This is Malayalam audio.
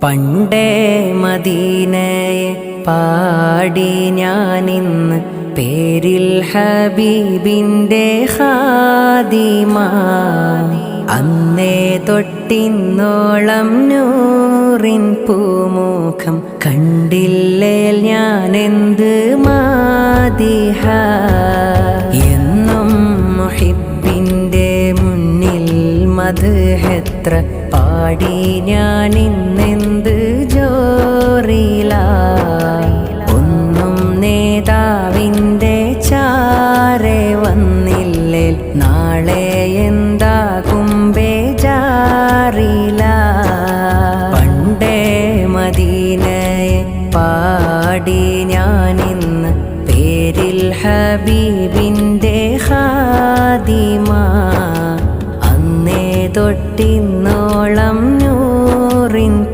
പണ്ടേ മദീനയെ പാടി ഞാനിന്ന് പേരിൽ ഹബീബിൻ്റെ ഖാദിമ. അന്നേ തൊട്ടിന്നോളം നൂറിൻ പൂമുഖം കണ്ടില്ലേൽ ഞാനെന്ത് മാദിഹ. എന്നും മുഹിബിൻ്റെ മുന്നിൽ മദ്ഹെത്ര പാടി ഞാനിന്നെന്ത്